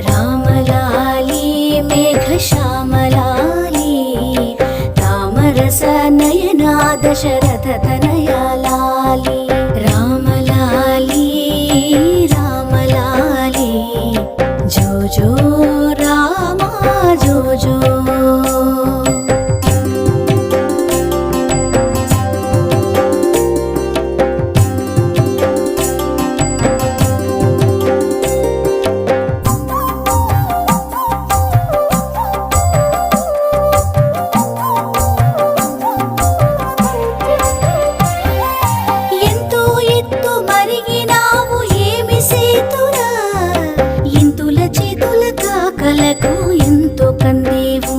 రామలాలి మేఘశ్యామలాలి రామరస నయనా దశరథ తనయా లాలి రామలాలి రామలాలి జో జో రామా జో జో కలకు ఎంతో కందేవు